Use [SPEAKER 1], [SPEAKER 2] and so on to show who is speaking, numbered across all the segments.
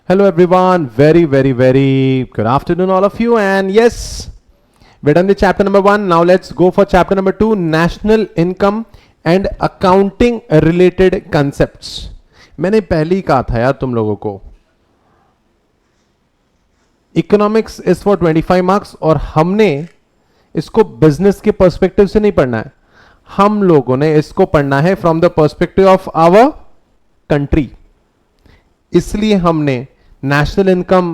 [SPEAKER 1] Hello everyone, very good afternoon all of you, and yes, we're done with chapter number 1. Now let's go for chapter number 2, national income and accounting related concepts. मैंने पहले ही कहा था यार तुम लोगों को, economics is for 25 marks और हमने इसको बिजनेस के पर्सपेक्टिव से नहीं पढ़ना है, हम लोगों ने इसको पढ़ना है from the perspective of our country. इसलिए हमने national income,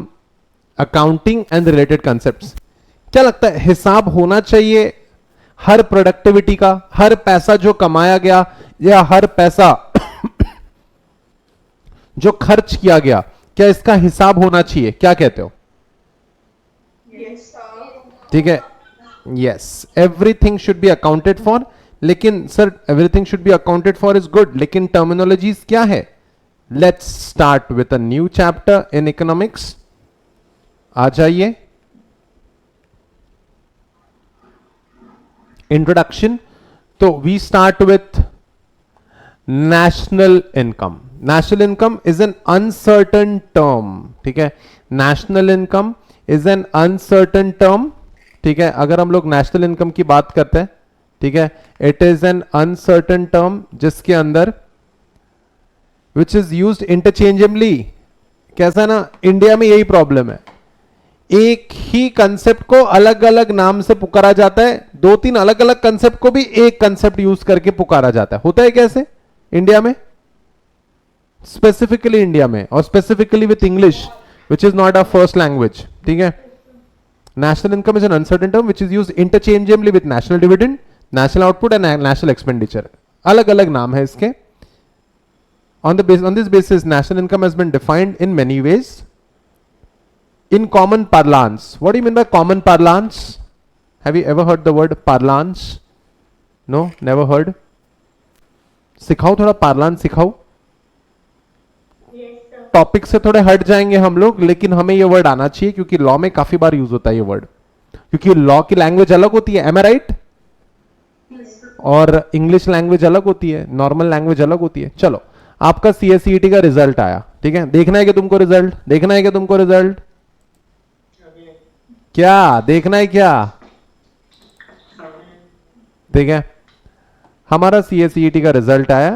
[SPEAKER 1] accounting and related concepts. क्या लगता है हिसाब होना चाहिए हर प्रोडक्टिविटी का, हर पैसा जो कमाया गया या हर पैसा जो खर्च किया गया, क्या इसका हिसाब होना चाहिए? क्या कहते हो? ठीक है, yes, everything should be accounted for. लेकिन sir everything should be accounted for is good, लेकिन टर्मिनोलॉजीज क्या है? Let's start with a new chapter in economics. आ जाइए. Introduction. तो we start with national income. National income is an uncertain term. ठीक है, national income is an uncertain term. ठीक है, अगर हम लोग national income की बात करते हैं, ठीक है, it is an uncertain term जिसके अंदर which is used interchangeably. कैसा ना, इंडिया में यही प्रॉब्लम है, एक ही कंसेप्ट को अलग अलग नाम से पुकारा जाता है, दो तीन अलग अलग कंसेप्ट को भी एक कंसेप्ट यूज करके पुकारा जाता है. होता है कैसे इंडिया में, स्पेसिफिकली इंडिया में, और specifically with English which is not a first language. ठीक है, national income is an uncertain term which is used interchangeably with national dividend, national output and national expenditure. अलग अलग नाम है इसके. On this basis, national income has been defined in many ways. In common parlance, what do you mean by common parlance? Have you ever heard the word parlance? No, never heard. सिखाओ थोड़ा parlance सिखाओ. Topic से थोड़े हट जाएंगे हम लोग, लेकिन हमें ये वर्ड आना चाहिए क्योंकि लॉ में काफी बार यूज होता है ये वर्ड, क्योंकि लॉ की लैंग्वेज अलग होती है. Am I right? और इंग्लिश लैंग्वेज अलग होती है, नॉर्मल लैंग्वेज अलग होती है. चलो, आपका सीएसईटी का रिजल्ट आया, ठीक है, देखना है कि तुमको रिजल्ट, देखना है कि तुमको रिजल्ट, क्या देखना है क्या? ठीक है, हमारा सीएसईटी का रिजल्ट आया.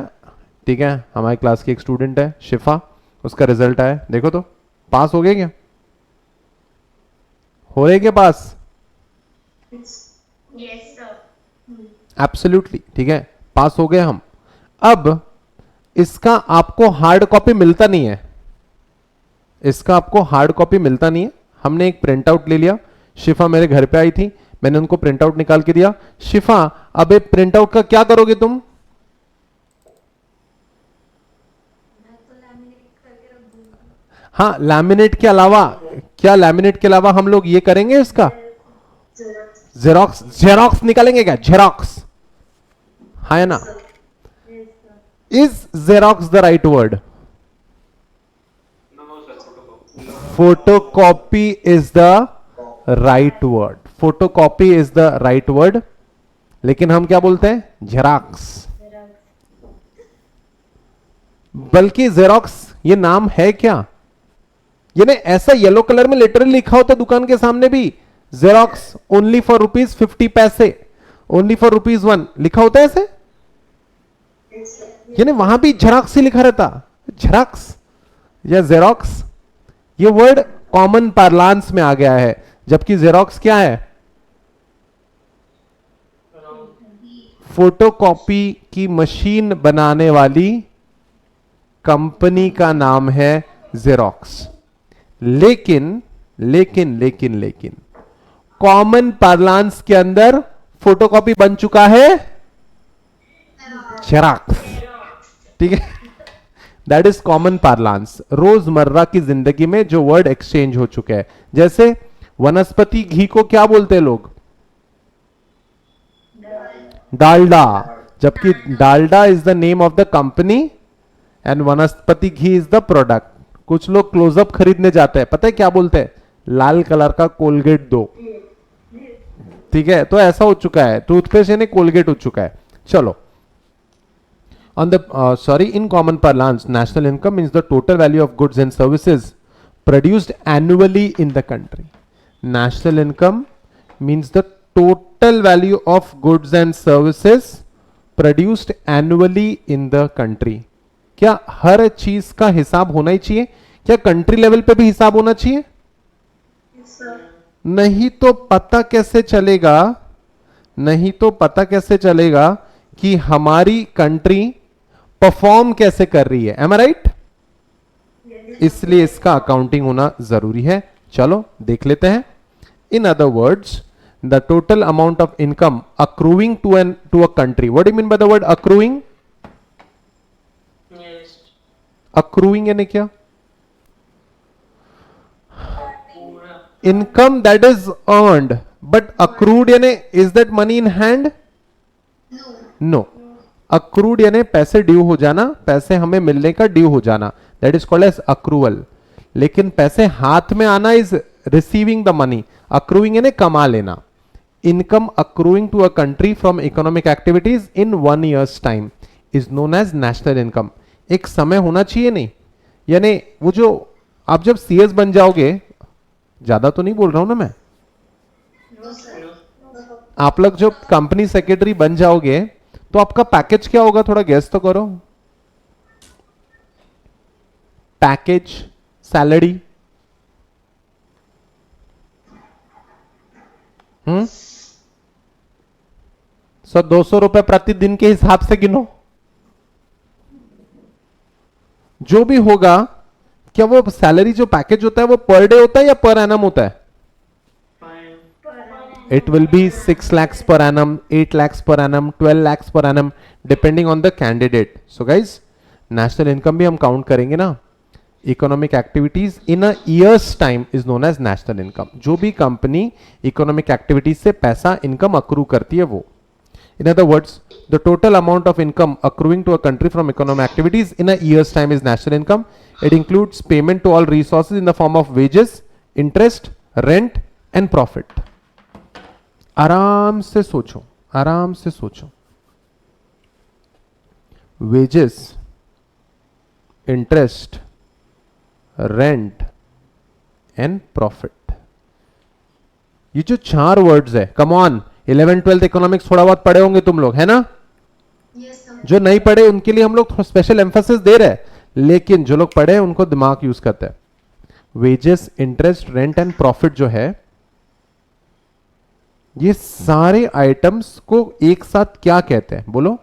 [SPEAKER 1] ठीक है, हमारी क्लास की एक स्टूडेंट है शिफा, उसका रिजल्ट आया. देखो तो, पास हो गए क्या? हो रहे क्या पास?
[SPEAKER 2] Yes sir.
[SPEAKER 1] एब्सोल्युटली. ठीक है, पास हो गए हम. अब इसका आपको हार्ड कॉपी मिलता नहीं है, इसका आपको हार्ड कॉपी मिलता नहीं है. हमने एक प्रिंट आउट ले लिया, शिफा मेरे घर पे आई थी, मैंने उनको प्रिंट आउट निकाल के दिया. शिफा, अब ये प्रिंट आउट का क्या करोगे तुम? हाँ, लैमिनेट के अलावा क्या, लैमिनेट के अलावा हम लोग ये करेंगे, इसका जेरोक्स, जेरोक्स निकालेंगे क्या? जेरोक्स, है ना? Is Xerox the right word?
[SPEAKER 2] No sir.
[SPEAKER 1] Photocopy is the right word. Photocopy is the right word. लेकिन हम क्या बोलते हैं? Xerox. बल्कि Xerox ये नाम है क्या? ये नहीं, ऐसा येलो कलर में लिटरली लिखा होता दुकान के सामने भी, Xerox only for ₹50 पैसे, only for ₹1 लिखा होता है ऐसे, यानी वहां भी झेरॉक्स ही लिखा रहता. झेरॉक्स या जेरोक्स, ये वर्ड कॉमन पार्लांस में आ गया है, जबकि जेरोक्स क्या है? फोटोकॉपी की मशीन बनाने वाली कंपनी का नाम है जेरोक्स. लेकिन लेकिन लेकिन लेकिन कॉमन पार्लांस के अंदर फोटोकॉपी बन चुका है जेरोक्स. ठीक है, दैट इज कॉमन पार्लांस. रोजमर्रा की जिंदगी में जो वर्ड एक्सचेंज हो चुके हैं, जैसे वनस्पति घी को क्या बोलते हैं लोग? डालडा, जबकि Dalda is the name of the company and वनस्पति घी इज द प्रोडक्ट. कुछ लोग क्लोजअप खरीदने जाते हैं, पता है क्या बोलते हैं? लाल कलर का कोलगेट दो. ठीक है, तो ऐसा हो चुका है, टूथपेस्ट यानी कोलगेट हो चुका है. चलो, in common parlance, national income means the total value of goods and services produced annually in the country. National income means the total value of goods and services produced annually in the country. क्या हर चीज का हिसाब होना ही चाहिए? क्या country level पे भी हिसाब होना चाहिए? नहीं तो पता कैसे चलेगा, नहीं तो पता कैसे चलेगा कि हमारी कंट्री परफॉर्म कैसे कर रही है? Am I right? इसलिए इसका अकाउंटिंग होना जरूरी है. चलो देख लेते हैं. In other words, the total amount of income accruing to a country. What do you mean by the word accruing? Accruing यानी क्या? Income that is earned, but accrued यानी is that money in hand? No. Accrued यानी पैसे due हो जाना, पैसे हमें मिलने का ड्यू हो जाना, that is called as accrual. लेकिन पैसे हाथ में आना is receiving the money. Accruing यानी कमा लेना. Income accruing to a country from economic activities in 1 years time is known as national income. एक समय होना चाहिए नहीं, यानी वो जो आप जब सीएस बन जाओगे, ज्यादा तो नहीं बोल रहा हूं ना मैं, आप लोग जो कंपनी सेक्रेटरी बन जाओगे तो आपका पैकेज क्या होगा? थोड़ा गेस तो करो. पैकेज, सैलरी, 100-200 रुपए प्रतिदिन के हिसाब से गिनो. जो भी होगा, क्या वो सैलरी जो पैकेज होता है वो पर डे होता है या पर एनम होता है? It will be 6 lakhs per annum, 8 lakhs per annum, 12 lakhs per annum, depending on the candidate. So guys, national income भी हम count करेंगे ना. Economic activities in a year's time is known as national income. जो भी company economic activities से पैसा income accrue करती है वो. In other words, the total amount of income accruing to a country from economic activities in a year's time is national income. It includes payment to all resources in the form of wages, interest, rent and profit. आराम से सोचो, आराम से सोचो. Wages, interest, rent and profit. ये जो 4 words है, come on, 11th-12th economics थोड़ा बहुत पढ़े होंगे तुम लोग, है ना? जो नहीं पढ़े उनके लिए हम लोग स्पेशल एम्फेसिस दे रहे हैं, लेकिन जो लोग पढ़े उनको दिमाग यूज करते हैं. Wages, interest, rent and profit जो है, ये सारे आइटम्स को एक साथ क्या कहते हैं? बोलो.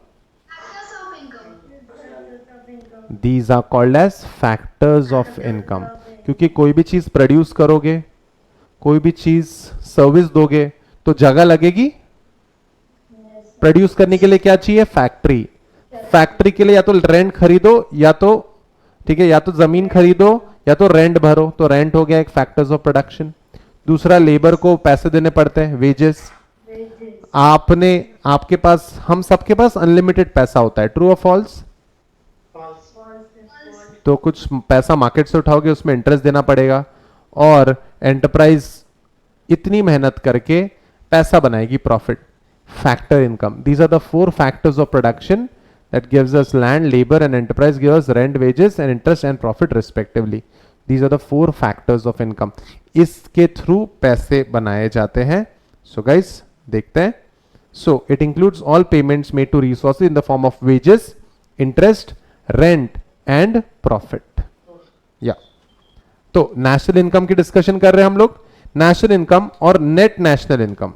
[SPEAKER 1] These are called as factors of income. क्योंकि कोई भी चीज प्रोड्यूस करोगे, कोई भी चीज सर्विस दोगे तो जगह लगेगी. प्रोड्यूस करने के लिए क्या चाहिए? फैक्ट्री. फैक्ट्री के लिए या तो रेंट खरीदो, या तो ठीक है, या तो जमीन खरीदो, या तो रेंट भरो. तो रेंट हो गया एक फैक्टर्स ऑफ प्रोडक्शन. दूसरा, लेबर को पैसे देने पड़ते हैं, वेजेस. आपके पास, हम सबके पास अनलिमिटेड पैसा होता है. ट्रू और फॉल्स? तो कुछ पैसा मार्केट से उठाओगे, उसमें इंटरेस्ट देना पड़ेगा. और एंटरप्राइज इतनी मेहनत करके पैसा बनाएगी, profit. Factor income. These are the 4 factors of production that gives us land, labor and enterprise gives us rent, wages and interest and profit respectively. These are the 4 factors of income. इसके through पैसे बनाए जाते हैं. So guys, देखते हैं. So it includes all payments made to resources in the form of wages, interest, rent and profit. Yeah. तो national income की discussion कर रहे हैं हम लोग. National income or net national income.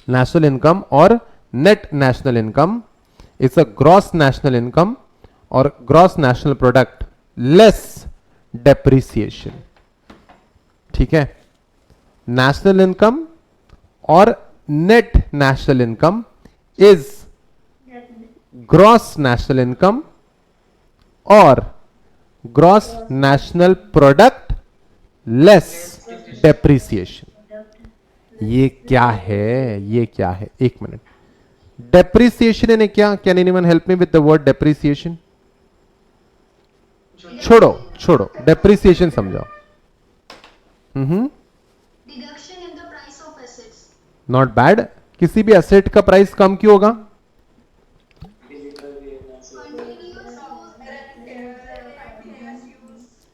[SPEAKER 1] National income or net national income it's a gross national income or gross national product less depreciation. ठीक है. National income or net national income is gross national income or gross national product less depreciation. ये क्या है? ये क्या है? एक minute. Depreciation यानी क्या? Can anyone help me with the word depreciation? छोड़ो, डेप्रिसिएशन समझाओ.
[SPEAKER 2] Deduction in the price of assets.
[SPEAKER 1] Not bad. किसी भी एसेट का प्राइस कम क्यों होगा?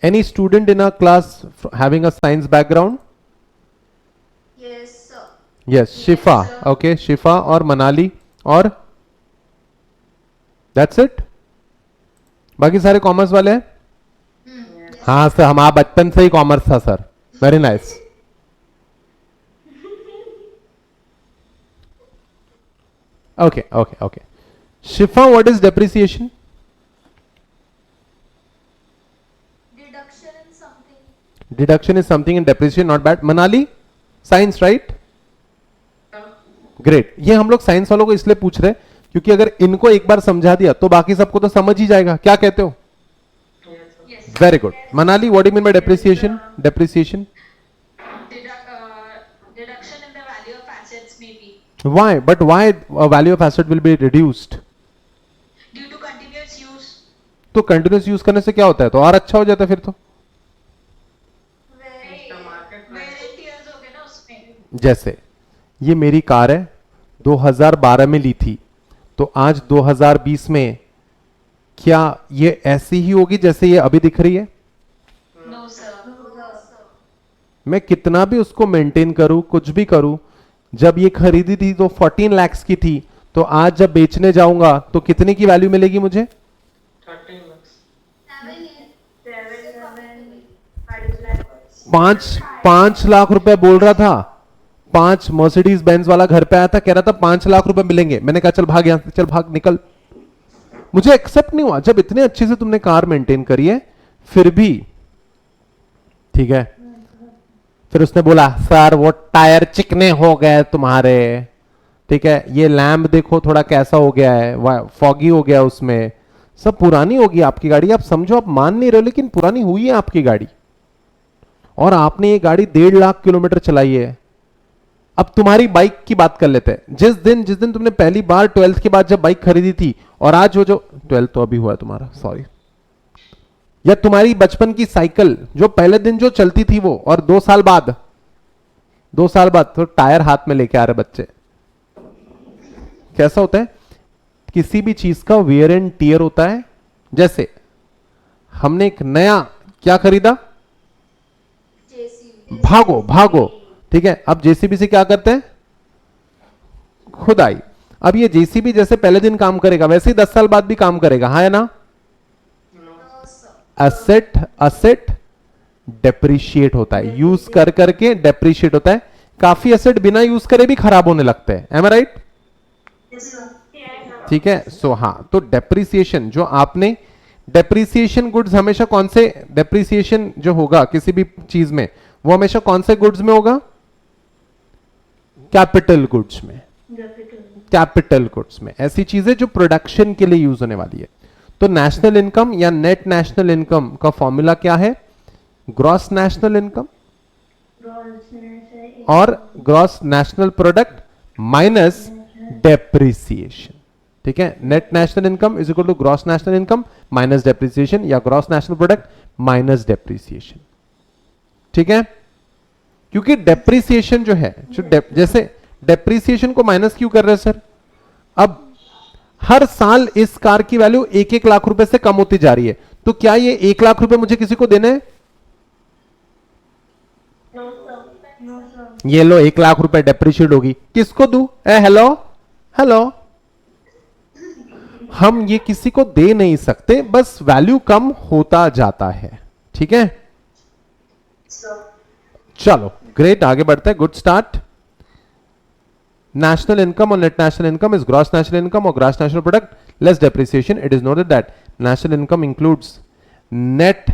[SPEAKER 1] Any student in our class having a science background?
[SPEAKER 2] Yes, sir.
[SPEAKER 1] Yes, Shifa.
[SPEAKER 2] sir.
[SPEAKER 1] Okay, Shifa और मनाली और that's it. बाकी सारे कॉमर्स वाले हैं? हाँ सर, हमारा बचपन से ही कॉमर्स था sir. Very nice. Okay, okay, okay. Shifa, what is depreciation?
[SPEAKER 2] Deduction in something.
[SPEAKER 1] Deduction is something in depreciation, not bad. Manali, science, right? Great. ये हम लोग साइंस वालों को इसलिए पूछ रहे हैं क्योंकि अगर इनको एक बार समझा दिया तो बाकी सबको तो समझ ही जाएगा. क्या कहते हो?
[SPEAKER 2] Yes.
[SPEAKER 1] Very good. Manali, what do you mean bye depreciation? Depreciation.
[SPEAKER 3] Deduction in the value of assets may be
[SPEAKER 1] Why? But why a value of asset will be reduced?
[SPEAKER 3] due to continuous use.
[SPEAKER 1] तो continuous use करने से क्या होता है? तो और अच्छा हो जाता है फिर तो.
[SPEAKER 2] Very.
[SPEAKER 3] Wear and tears हो गए ना उसमें.
[SPEAKER 1] जैसे ये मेरी कार है, 2012 में ली थी, तो आज 2020 में क्या ये ऐसी ही होगी जैसे ये अभी दिख रही है?
[SPEAKER 3] No sir.
[SPEAKER 1] मैं कितना भी उसको मेंटेन करूं, कुछ भी करूं, जब ये खरीदी थी तो 14 लाख की थी, तो आज जब बेचने जाऊंगा तो कितने की वैल्यू मिलेगी मुझे? 5 लाख रुपए बोल रहा था. 5 मर्सिडीज बेंज वाला घर पे आया था, कह रहा था 5 लाख रुपए मिलेंगे. मैंने कहा चल भाग यहां से, चल भाग निकल. मुझे एक्सेप्ट नहीं हुआ. जब इतने अच्छे से तुमने कार मेंटेन करी है फिर भी. ठीक है, फिर उसने बोला सर वो टायर चिकने हो गए तुम्हारे. ठीक है, ये लैम्प देखो थोड़ा कैसा हो गया है, फॉगी हो गया उसमें. सब पुरानी होगी आपकी गाड़ी. आप समझो, आप मान नहीं रहे हो लेकिन पुरानी हुई है आपकी गाड़ी. और आपने ये गाड़ी 1.5 लाख किलोमीटर चलाई है. अब तुम्हारी बाइक की बात कर लेते हैं. जिस दिन तुमने पहली बार 12th के बाद जब बाइक खरीदी थी और आज वो जो 12th तो अभी हुआ है तुम्हारा, सॉरी, या तुम्हारी बचपन की साइकिल जो पहले दिन जो चलती थी वो, और 2 साल बाद तो टायर हाथ में लेके आ रहे बच्चे. कैसा होता है? किसी भी चीज का वेयर एंड टियर होता है. जैसे हमने एक नया क्या खरीदा?
[SPEAKER 2] JCB.
[SPEAKER 1] भागो. ठीक है, अब जेसीबी से क्या करते हैं? खुदाई. अब ये जेसीबी जैसे पहले दिन काम करेगा वैसे ही 10 साल बाद भी काम करेगा. हाँ है ना?
[SPEAKER 2] No, sir.
[SPEAKER 1] असेट डेप्रिशिएट होता है. यूज कर करके डेप्रिशिएट होता है. काफी एसेट बिना यूज करे भी खराब होने लगते हैं. M I right?
[SPEAKER 2] Yes, sir.
[SPEAKER 1] ठीक है. सो हाँ, तो डेप्रिसिएशन जो आपने, डेप्रिसिएशन गुड्स हमेशा कौन से, डेप्रिसिएशन जो होगा किसी भी चीज में वो हमेशा कौन से गुड्स में होगा? कैपिटल गुड्स में. कैपिटल गुड्स में ऐसी चीजें जो प्रोडक्शन के लिए यूज होने वाली है. तो नेशनल इनकम या नेट नेशनल इनकम का फॉर्मूला क्या है? Gross national income or gross national product minus depreciation. ठीक है, net national income is equal to gross national income minus depreciation या gross national product minus depreciation. ठीक है, क्योंकि डेप्रिसिएशन जो है, जैसे डेप्रिसिएशन को माइनस क्यों कर रहे हैं सर? अब हर साल इस कार की वैल्यू 1-1 लाख रुपए से कम होती जा रही है, तो क्या ये 1 लाख रुपए मुझे किसी को देने हैं? ये लो 1 लाख रुपए डेप्रिशिएट होगी, किसको दूं? हेलो, हम ये किसी को दे नहीं सकते, बस वैल्यू कम होता जाता है. ठीक है, चलो ग्रेट, आगे बढ़ते हैं. Good start. National income or net national income is gross national income or gross national product less depreciation. It is noted that national income includes net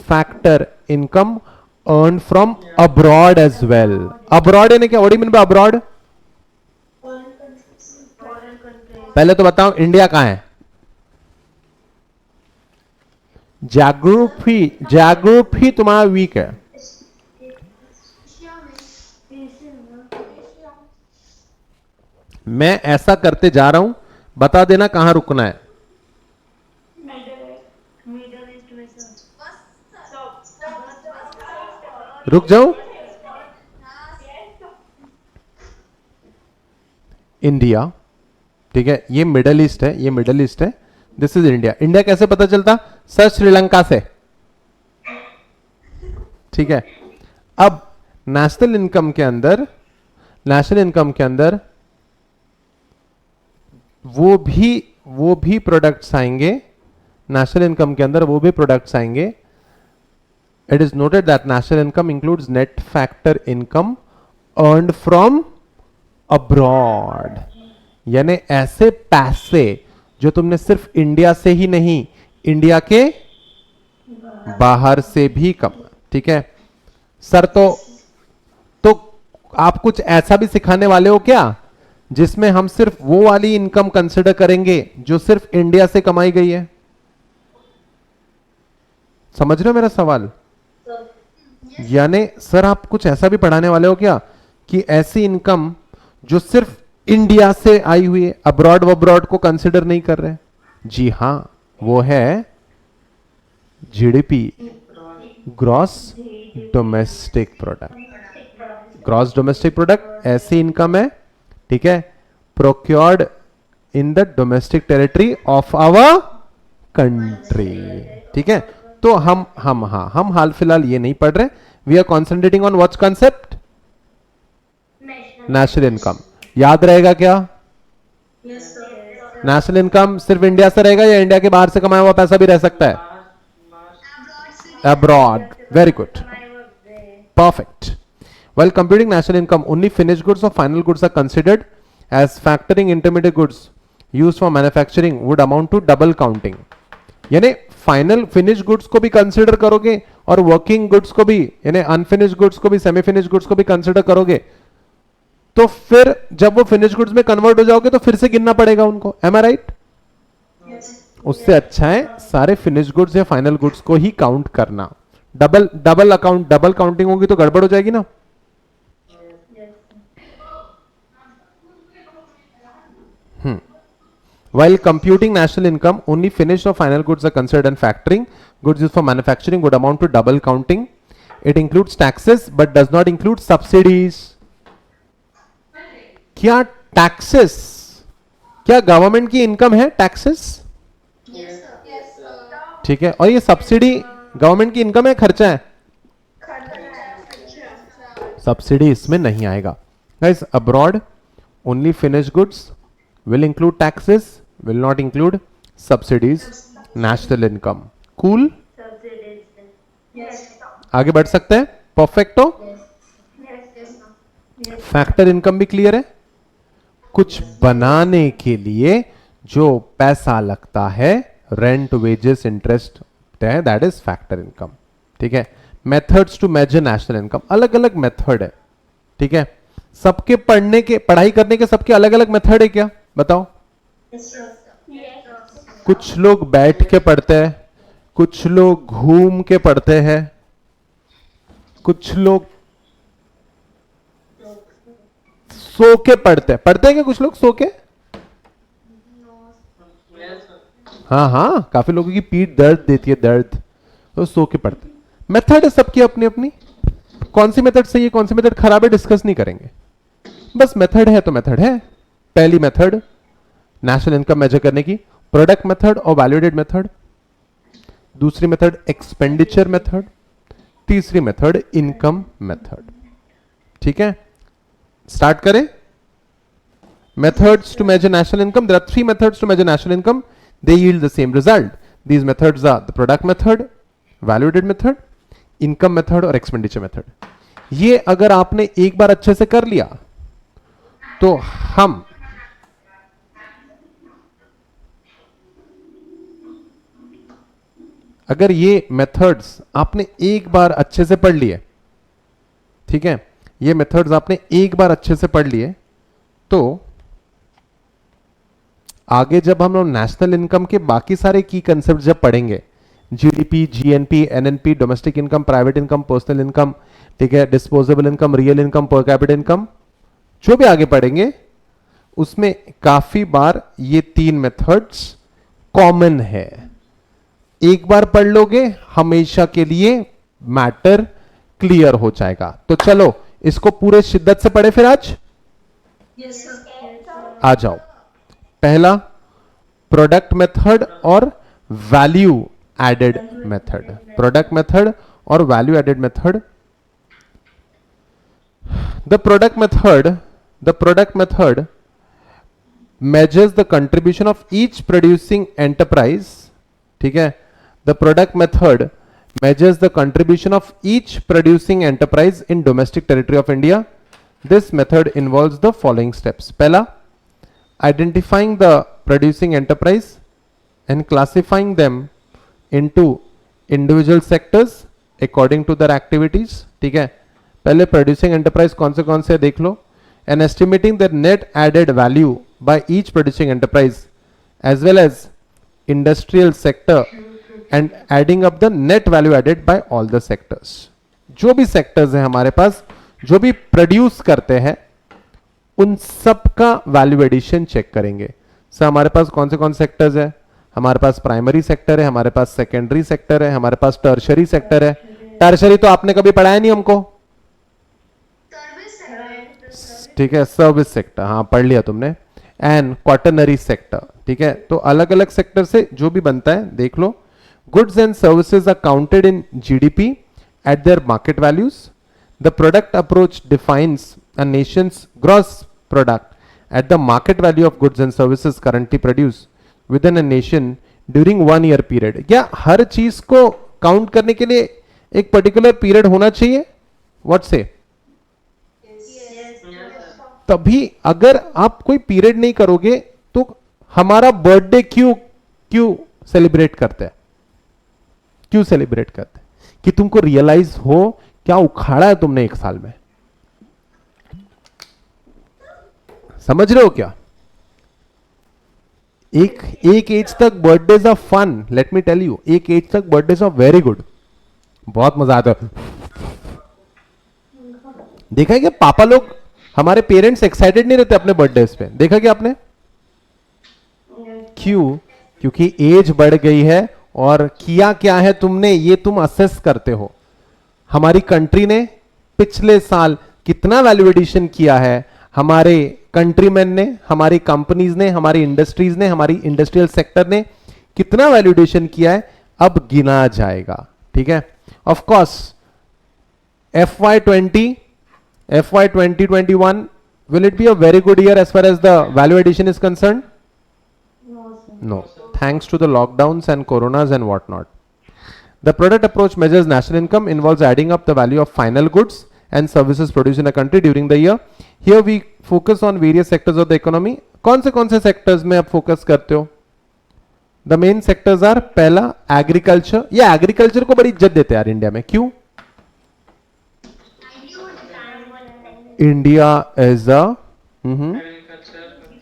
[SPEAKER 1] factor income earn from abroad as well. Abroad यानी क्या? What do you mean by abroad? पहले तो बताओ India कहां है? Geography तुम्हारा week है.
[SPEAKER 2] Asia में.
[SPEAKER 1] मैं ऐसा करते जा रहा हूं, बता देना कहां रुकना है. रुक जाऊं? इंडिया. ठीक है, ये मिडल ईस्ट है, ये मिडल ईस्ट है. This is India. इंडिया कैसे पता चलता? सर श्रीलंका से. ठीक है। अब नेशनल इनकम के अंदर वो भी प्रोडक्ट्स आएंगे, नेशनल इनकम के अंदर वो भी प्रोडक्ट्स आएंगे। It is noted that national income includes net factor income earned from abroad, यानी ऐसे पैसे जो तुमने सिर्फ इंडिया से ही नहीं, इंडिया के बाहर से भी कम। ठीक है सर, तो आप कुछ ऐसा भी सिखाने वाले हो क्या जिसमें हम सिर्फ वो वाली इनकम कंसिडर करेंगे जो सिर्फ इंडिया से कमाई गई है? समझ रहे हो मेरा सवाल? यानी सर आप कुछ ऐसा भी पढ़ाने वाले हो क्या कि ऐसी इनकम जो सिर्फ इंडिया से आई हुई है, अब्रॉड को कंसिडर नहीं कर रहे? जी हां, वो है GDP, gross domestic product. Gross domestic product ऐसी इनकम है, ठीक है, procured in the domestic territory of our country. ठीक है, तो हम हाल फिलहाल ये नहीं पढ़ रहे, we are concentrating on what concept? National income. याद रहेगा क्या? नेशनल इनकम सिर्फ इंडिया से रहेगा या इंडिया के बाहर से कमाया हुआ पैसा भी रह सकता है? Abroad. Very good, perfect. While computing national income, only finished goods or final goods are considered, as factoring intermediate goods used for manufacturing would amount to double counting. यानी फाइनल फिनिश गुड्स को भी consider करोगे और working goods को भी, यानी unfinished goods को भी, सेमी फिनिश गुड्स को भी कंसिडर करोगे, तो फिर जब वो फिनिश गुड्स में कन्वर्ट हो जाओगे तो फिर से गिनना पड़ेगा उनको। M I right? उससे अच्छा है सारे फिनिश गुड्स या फाइनल गुड्स को ही काउंट करना। डबल काउंटिंग होगी तो गड़बड़ हो जाएगी ना। While computing national income, only finished or final goods are considered, and factoring goods used for manufacturing would amount to double counting. It includes taxes but does not include subsidies. क्या taxes, क्या government की income है taxes? ठीक है, और ये subsidy government की income है, खर्चा है? सब्सिडी इसमें नहीं आएगा। Guys, abroad only finished goods will include taxes, will not include subsidies. National income. Cool? आगे बढ़ सकते हैं? परफेक्ट हो? फैक्टर इनकम भी क्लियर है? कुछ बनाने के लिए जो पैसा लगता है, rent, wages, interest, that is factor income. ठीक है, methods to measure national income, अलग अलग मेथड है। ठीक है, सबके पढ़ाई करने के सबके अलग अलग मेथड है क्या? बताओ। कुछ लोग बैठ के पढ़ते हैं, कुछ लोग घूम के पढ़ते हैं, कुछ लोग सो के पढ़ते हैं क्या? कुछ लोग सो के? हाँ, काफी लोगों की पीठ दर्द देती है, दर्द, तो सो के पढ़ते हैं। मेथड है सबकी अपनी अपनी। कौन सी मेथड सही है, कौन सी मेथड खराब है, डिस्कस नहीं करेंगे, बस मेथड है तो मेथड है। पहली मेथड नेशनल इनकम मेजर करने की, प्रोडक्ट मेथड और वैल्यूएडेड मेथड। दूसरी मेथड एक्सपेंडिचर मेथड। तीसरी मेथड इनकम मेथड। ठीक है, स्टार्ट करें। Methods to measure national income, there are 3 methods to measure national income, they yield the same result. These methods are the product method, value added method, income method और expenditure method. ये अगर आपने एक बार अच्छे से कर लिया तो हम अगर ये मेथड्स आपने एक बार अच्छे से पढ़ लिए, ठीक है, ये मेथड्स आपने एक बार अच्छे से पढ़ लिए, तो आगे जब हम लोग नेशनल इनकम के बाकी सारे की कंसेप्ट जब पढ़ेंगे, GDP, GNP, NNP, domestic income, private income, personal income, ठीक है, disposable income, real income, per capita income, जो भी आगे पढ़ेंगे उसमें काफी बार ये 3 मेथड्स कॉमन है। एक बार पढ़ लोगे हमेशा के लिए मैटर क्लियर हो जाएगा। तो चलो इसको पूरे शिद्दत से पढ़े फिर आज। आ जाओ। पहला प्रोडक्ट मेथड और value added method. Product method और value added method the product method measures the contribution of each producing enterprise. ठीक है, the product method measures the contribution of each producing enterprise in domestic territory of India. This method involves the following steps. पहला, identifying the producing enterprise and classifying them into individual sectors according to their activities. ठीक है, पहले producing enterprise कौन से देख लो, and estimating their net added value by each producing enterprise as well as industrial sector and adding up the net value added by all the sectors. जो भी sectors हैं हमारे पास, जो भी produce करते हैं, उन सब का वैल्यू एडिशन चेक करेंगे. सर हमारे पास कौन से सेक्टर्स है? हमारे पास प्राइमरी सेक्टर है, हमारे पास सेकेंडरी सेक्टर है, हमारे पास टर्शरी सेक्टर है. टर्शरी तो आपने कभी पढ़ाया नहीं हमको, ठीक है, सर्विस सेक्टर हाँ पढ़ लिया तुमने, एंड क्वाटरनरी सेक्टर. ठीक है, तो अलग अलग सेक्टर से जो भी बनता है देख लो. Goods and services are counted in GDP at their market values. The product approach defines a nation's gross product at the market value of goods and services currently produced within a nation during 1 year period. क्या हर चीज को count करने के लिए एक particular period होना चाहिए? What से? तभी अगर आप कोई पीरियड नहीं करोगे तो हमारा बर्थडे क्यों सेलिब्रेट करते हैं? क्यों सेलिब्रेट करते हैं? कि तुमको रियलाइज हो क्या उखाड़ा है तुमने एक साल में. समझ रहे हो क्या? एक एज तक birthdays are fun. Let me tell you, एक एज तक बर्थडेज आर वेरी गुड. बहुत मजा आता है. देखा है क्या पापा लोग, हमारे पेरेंट्स एक्साइटेड नहीं रहते अपने बर्थडेज पे? देखा क्या आपने? क्यों? क्योंकि एज बढ़ गई है और किया क्या है तुमने ये तुम असेस करते हो. हमारी कंट्री ने पिछले साल कितना वैल्यू एडिशन किया है, हमारे कंट्रीमैन ने, हमारी कंपनीज ने, हमारी इंडस्ट्रीज ने, हमारी इंडस्ट्रियल सेक्टर ने कितना वैल्यूएशन किया है, अब गिना जाएगा. ठीक है, of course FY 2021 will it be a very good year as far as the value addition is concerned? No, thanks to the lockdowns and coronas and whatnot. The product approach measures national income, involves adding up the value of final goods and services produced in a country during the year. Here we focus on various sectors of the economy. कौन से sectors में आप focus करते हो? The main sectors are, पहला agriculture. ये agriculture को बड़ी इज्जत देते हैं यार इंडिया में. क्यों? India is a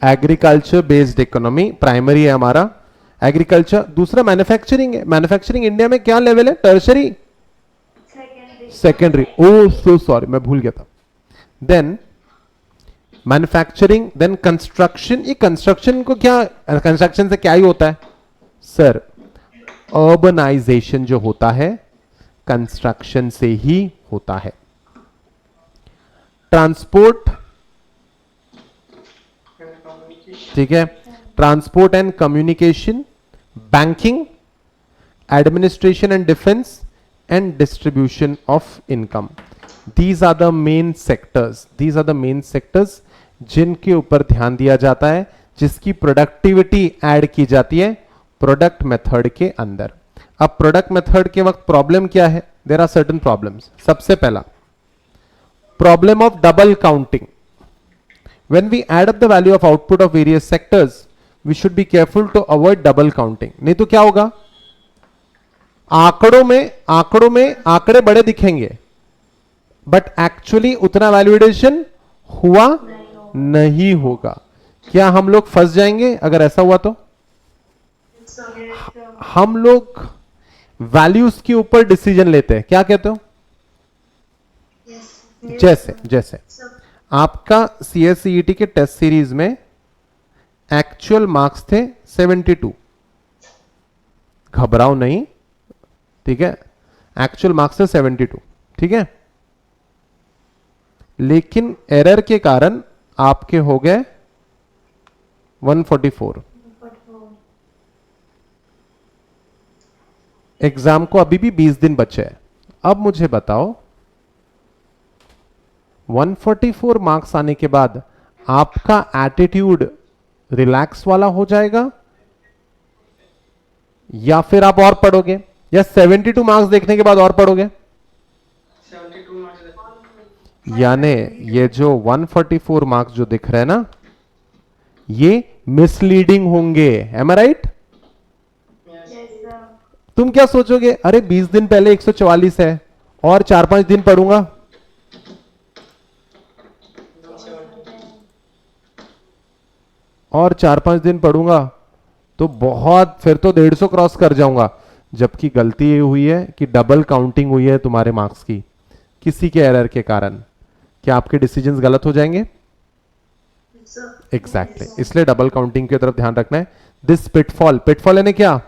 [SPEAKER 1] agriculture based economy. Primary है हमारा एग्रीकल्चर. दूसरा मैन्युफैक्चरिंग है. मैन्युफैक्चरिंग इंडिया में क्या लेवल है? Tertiary, secondary. Oh so sorry, मैं भूल गया था. Then manufacturing, then construction. ये कंस्ट्रक्शन को क्या, कंस्ट्रक्शन से क्या ही होता है सर? अर्बनाइजेशन जो होता है कंस्ट्रक्शन से ही होता है. ट्रांसपोर्ट, ठीक है, transport and communication, banking, administration and defence and distribution of income. These are the main sectors. These are the main sectors जिनके ऊपर ध्यान दिया जाता है, जिसकी प्रोडक्टिविटी ऐड की जाती है प्रोडक्ट मेथड के अंदर. अब प्रोडक्ट मेथड के वक्त प्रॉब्लम क्या है? There are certain problems. सबसे पहला problem of double counting. When we add up the value of output of various sectors we should be careful to avoid double counting. नहीं तो क्या होगा? आंकड़ों में आंकड़े बड़े दिखेंगे बट एक्चुअली उतना वैल्यूएशन हुआ नहीं होगा. क्या हम लोग फंस जाएंगे अगर ऐसा हुआ तो? हम लोग वैल्यूज के ऊपर डिसीजन लेते हैं. क्या कहते हो? जैसे आपका CSCET के टेस्ट सीरीज में एक्चुअल मार्क्स थे 72. घबराओ नहीं, ठीक है, एक्चुअल मार्क्स है 72. ठीक है, लेकिन एरर के कारण आपके हो गए 144. एग्जाम को अभी भी 20 दिन बचे हैं. अब मुझे बताओ 144 मार्क्स आने के बाद आपका एटीट्यूड रिलैक्स वाला हो जाएगा, या फिर आप और पढ़ोगे, या 72 मार्क्स देखने के बाद और पढ़ोगे?
[SPEAKER 4] 72 मार्क्स।
[SPEAKER 1] यानी ये जो 144 मार्क्स जो दिख रहे हैं ना, ये मिसलीडिंग होंगे। M I right?
[SPEAKER 2] Yes, sir.
[SPEAKER 1] तुम क्या सोचोगे, अरे 20 दिन पहले 144 है और 4-5 दिन पढ़ूंगा, और 4-5 दिन पढ़ूंगा तो बहुत, फिर तो 150 क्रॉस कर जाऊंगा। जबकि गलती ये हुई है कि डबल काउंटिंग हुई है तुम्हारे मार्क्स की, किसी के एरर के कारण। क्या आपके डिसीजंस गलत हो जाएंगे?
[SPEAKER 2] Yes, sir.
[SPEAKER 1] एग्जैक्टली इसलिए डबल काउंटिंग की तरफ ध्यान रखना है। दिस पिटफॉल, पिटफॉल यानी क्या?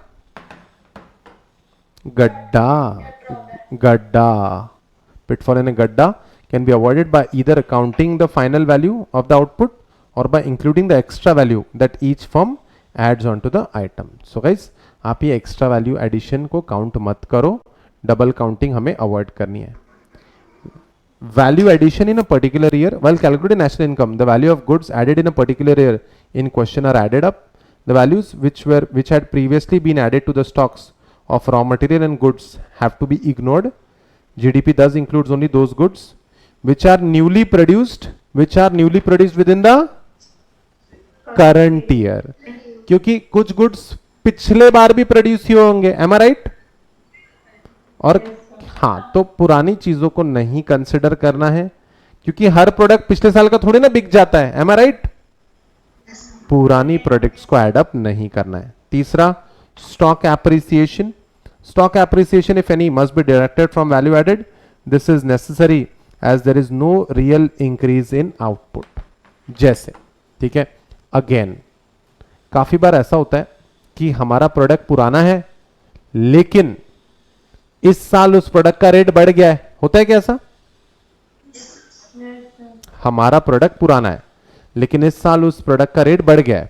[SPEAKER 1] गड्ढा, गड्ढा। पिटफॉल यानी गड्ढा can be avoided by either counting the final value of the output or by including the extra value that each firm adds on to the item. So guys, आप ये extra value addition को count मत करो, double counting हमें avoid करनी है। Value addition in a particular year, while calculating national income, the value of goods added in a particular year in question are added up. The values which had previously been added to the stocks of raw material and goods have to be ignored. GDP thus includes only those goods which are newly produced within the current year. क्योंकि कुछ goods पिछले बार भी produce हुए होंगे, M I right? और हाँ, तो पुरानी चीजों को नहीं कंसिडर करना है, क्योंकि हर प्रोडक्ट पिछले साल का थोड़ी ना बिक जाता है, एम आई राइट? पुरानी प्रोडक्ट्स को ऐड अप नहीं करना है। तीसरा, stock appreciation. Stock appreciation if any must be deducted from value added. This is necessary as there is no real increase in output. जैसे, ठीक है, अगेन काफी बार ऐसा होता है कि हमारा प्रोडक्ट पुराना है लेकिन इस साल उस प्रोडक्ट का रेट बढ़ गया है। होता है क्या ऐसा?
[SPEAKER 2] Yes, sir.
[SPEAKER 1] हमारा प्रोडक्ट पुराना है लेकिन इस साल उस प्रोडक्ट का रेट बढ़ गया है,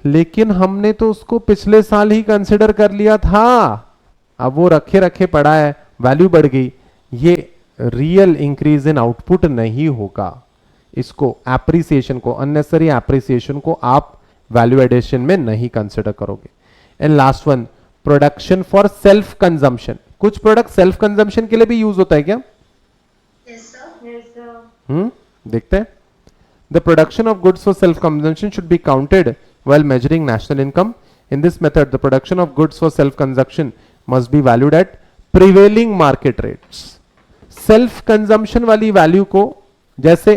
[SPEAKER 1] लेकिन हमने तो उसको पिछले साल ही कंसिडर कर लिया था, अब वो रखे रखे पड़ा है, वैल्यू बढ़ गई। ये रियल इंक्रीज इन आउटपुट नहीं होगा। इसको एप्रिसिएशन को, अननेसेसरी एप्रिसिएशन को आप वैल्यू एडिशन में नहीं कंसिडर करोगे। And last one, production for self consumption. कुछ प्रोडक्ट सेल्फ कंजम्पशन के लिए भी यूज होता है क्या?
[SPEAKER 2] Yes, sir. Yes, sir.
[SPEAKER 1] देखते हैं। The production of goods for self consumption should be counted while measuring national income. In this method, the production of goods for self consumption must be valued at prevailing market rates. Self consumption वाली value को, जैसे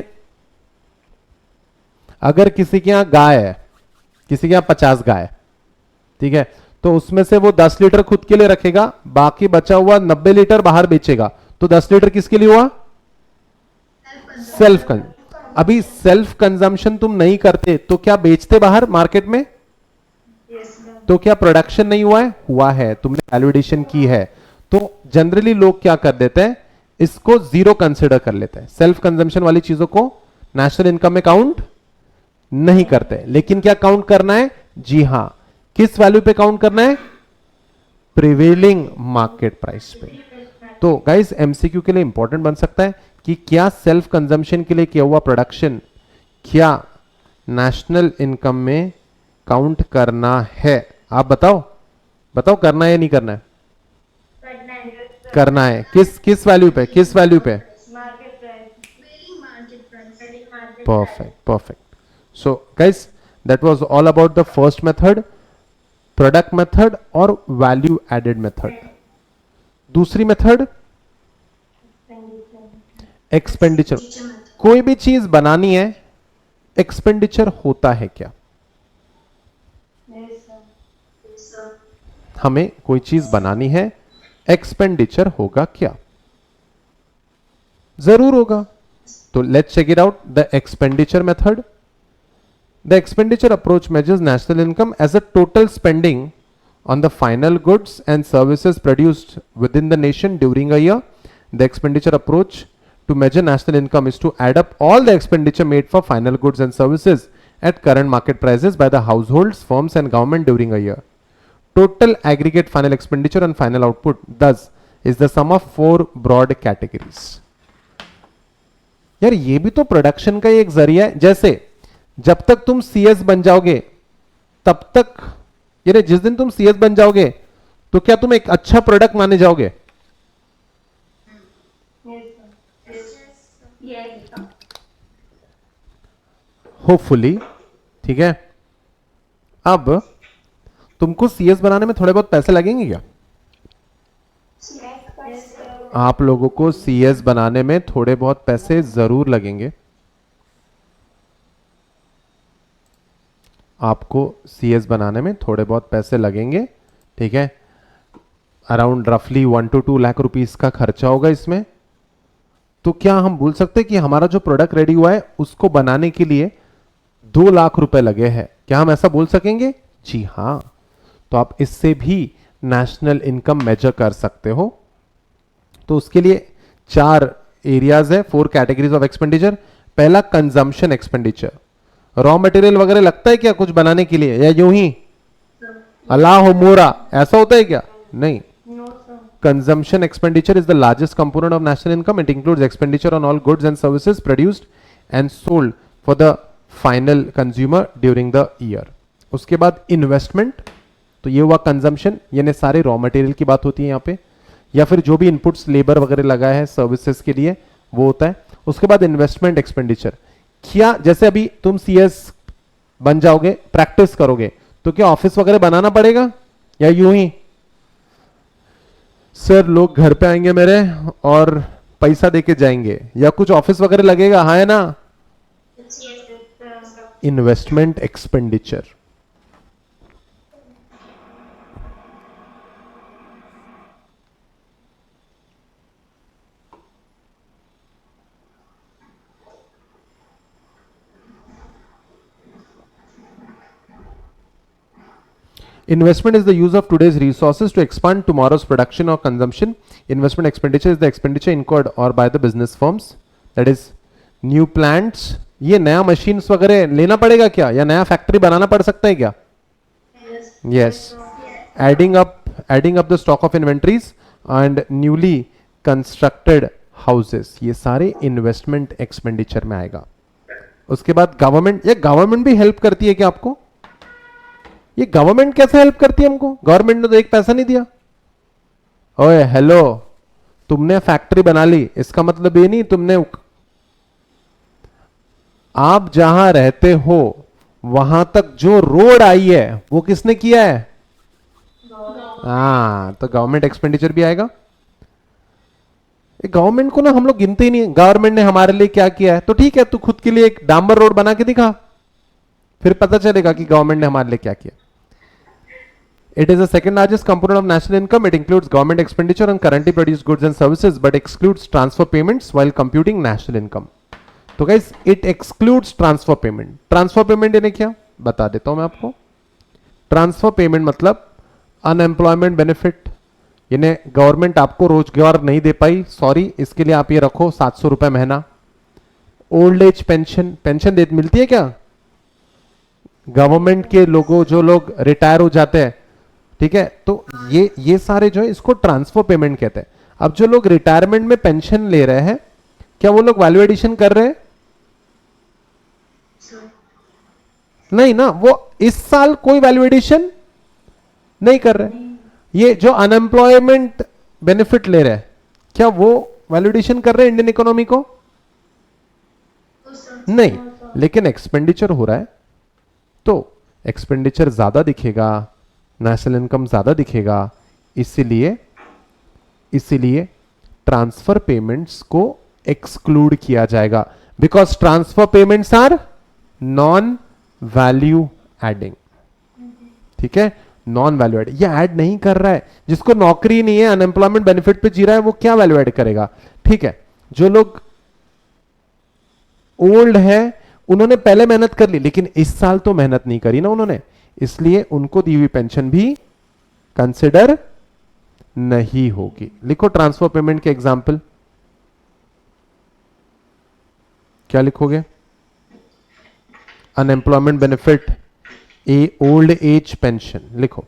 [SPEAKER 1] अगर किसी के यहां गाय है, किसी के यहां 50 गाय है, ठीक है, तो उसमें से वो 10 लीटर खुद के लिए रखेगा, बाकी बचा हुआ 90 लीटर बाहर बेचेगा, तो 10 लीटर किसके लिए हुआ? Self consumption. अभी सेल्फ कंजम्पशन तुम नहीं करते तो क्या बेचते बाहर मार्केट में?
[SPEAKER 2] Yes, sir.
[SPEAKER 1] तो क्या प्रोडक्शन नहीं हुआ है? हुआ है, तुमने वैल्यूएशन की है। तो जनरली लोग क्या कर देते हैं, इसको जीरो कंसिडर कर लेते हैं, सेल्फ कंजम्पशन वाली चीजों को नेशनल इनकम में काउंट नहीं करते। लेकिन क्या काउंट करना है? जी हां, किस वैल्यू पे काउंट करना है? प्रिवेलिंग मार्केट प्राइस पे। तो गाइस, एमसीक्यू के लिए इंपॉर्टेंट बन सकता है कि क्या सेल्फ कंजम्पशन के लिए किया हुआ प्रोडक्शन क्या नेशनल इनकम में काउंट करना है? आप बताओ, बताओ करना है या नहीं करना है? करना है। किस वैल्यू पे? किस वैल्यू पे?
[SPEAKER 2] Market price. Very market price. Very market
[SPEAKER 1] perfect, perfect. So guys, that was all about the first method, product method और वैल्यू एडेड मेथड। दूसरी मेथड एक्सपेंडिचर। कोई भी चीज बनानी है, एक्सपेंडिचर होता है क्या?
[SPEAKER 2] Yes, sir. Yes, sir.
[SPEAKER 1] हमें कोई चीज बनानी है, एक्सपेंडिचर होगा क्या? जरूर होगा। तो let's check it out, the expenditure method. The expenditure approach measures national income as a total spending on the final goods and services produced within the nation during a year. The expenditure approach to measure national income is to add up all the expenditure made for final goods and services at current market prices by the households, firms and government during a year. Total aggregate final expenditure and final output thus is the sum of 4 broad categories. यार ये भी तो production का ही एक जरिया है। जैसे जब तक तुम सीएस बन जाओगे तब तक, यानी जिस दिन तुम सीएस बन जाओगे तो क्या तुम एक अच्छा प्रोडक्ट माने जाओगे?
[SPEAKER 2] Yes.
[SPEAKER 1] होपफुली। ठीक है, अब तुमको सीएस बनाने में थोड़े बहुत पैसे लगेंगे क्या? आप लोगों को सीएस बनाने में थोड़े बहुत पैसे जरूर लगेंगे। आपको सीएस बनाने में थोड़े बहुत पैसे लगेंगे। ठीक है, अराउंड रफली 1 to 2 लाख रुपीस का खर्चा होगा इसमें। तो क्या हम बोल सकते हैं कि हमारा जो प्रोडक्ट रेडी हुआ है उसको बनाने के लिए 2 लाख रुपए लगे हैं? क्या हम ऐसा बोल सकेंगे? जी हां। तो आप इससे भी नेशनल इनकम मेजर कर सकते हो। तो उसके लिए 4 एरियाज है, 4 कैटेगरीज ऑफ एक्सपेंडिचर। पहला कंजम्पशन एक्सपेंडिचर, रॉ मटेरियल वगैरह लगता है क्या कुछ बनाने के लिए, या यूं ही अल्लाह हो मोरा ऐसा होता है क्या? नहीं। Consumption expenditure is the largest component of national income. It includes expenditure on all goods and services produced and sold for the final consumer during the year. उसके बाद इन्वेस्टमेंट, तो ये हुआ कंजम्पशन, यानी सारे रॉ मटेरियल की बात होती है यहाँ पे, या फिर जो भी इनपुट्स लेबर वगैरह लगा है सर्विसेज के लिए वो होता है। उसके बाद इन्वेस्टमेंट एक्सपेंडिचर, क्या जैसे अभी तुम सीएस बन जाओगे, प्रैक्टिस करोगे, तो क्या ऑफिस वगैरह बनाना पड़ेगा या यूं ही सर लोग घर पे आएंगे मेरे और पैसा देके जाएंगे, या कुछ ऑफिस वगैरह लगेगा? हाँ है ना? Investment expenditure. Investment is the use of today's resources to expand tomorrow's production or consumption. Investment expenditure is the expenditure incurred or by the business firms, that is new plants. ये नया machines वगैरह लेना पड़ेगा क्या, या नया factory बनाना पड़ सकता है क्या? Yes. Adding up the stock of inventories and newly constructed houses, ये सारे इन्वेस्टमेंट एक्सपेंडिचर में आएगा। उसके बाद गवर्नमेंट, ये गवर्नमेंट भी हेल्प करती है क्या आपको? ये गवर्नमेंट कैसे हेल्प करती है हमको? गवर्नमेंट ने तो एक पैसा नहीं दिया। ओए हेलो, तुमने फैक्ट्री बना ली, इसका मतलब ये नहीं तुमने, आप जहां रहते हो वहां तक जो रोड आई है वो किसने किया है? हाँ, तो गवर्नमेंट एक्सपेंडिचर भी आएगा। गवर्नमेंट को ना हम लोग गिनते ही नहीं, गवर्नमेंट ने हमारे लिए क्या किया है। तो ठीक है, तू खुद के लिए एक डांबर रोड बना के दिखा, फिर पता चलेगा कि गवर्नमेंट ने हमारे लिए क्या किया। It is the second largest component of national income. It includes government expenditure on currently produced goods and services, but excludes transfer payments while computing national income. तो guys, it excludes transfer payment. Transfer payment यानी क्या? बता देता हूं मैं आपको। Transfer payment मतलब unemployment benefit, यानी गवर्नमेंट आपको रोजगार नहीं दे पाई, सॉरी, इसके लिए आप ये रखो 700 रुपए महीना। ओल्ड एज पेंशन, पेंशन दे मिलती है क्या? गवर्नमेंट के लोगों, जो लोग रिटायर हो जाते हैं, ठीक है, तो ये सारे जो है इसको ट्रांसफर पेमेंट कहते हैं। अब जो लोग रिटायरमेंट में पेंशन ले रहे हैं, क्या वो लोग वैल्यू एडिशन कर रहे हैं? नहीं ना, वो इस साल कोई वैल्यू एडिशन नहीं कर रहे। ये जो अनएम्प्लॉयमेंट बेनिफिट ले रहे हैं, क्या वो वैल्यू एडिशन कर रहे हैं इंडियन इकोनॉमी को? नहीं, लेकिन एक्सपेंडिचर हो रहा है, तो एक्सपेंडिचर ज्यादा दिखेगा, नेशनल इनकम ज्यादा दिखेगा। इसीलिए ट्रांसफर पेमेंट्स को एक्सक्लूड किया जाएगा, because transfer payments are non value adding. ठीक है, नॉन वैल्यू एड, ये ऐड नहीं कर रहा है। जिसको नौकरी नहीं है, अनएम्प्लॉयमेंट बेनिफिट पे जी रहा है, वो क्या वैल्यू एड करेगा? ठीक है, जो लोग ओल्ड है उन्होंने पहले मेहनत कर ली, लेकिन इस साल तो मेहनत नहीं करी ना उन्होंने, इसलिए उनको दी हुई पेंशन भी कंसिडर नहीं होगी। लिखो ट्रांसफर पेमेंट के एग्जाम्पल, क्या लिखोगे? अनएम्प्लॉयमेंट बेनिफिट, ए ओल्ड एज पेंशन लिखो।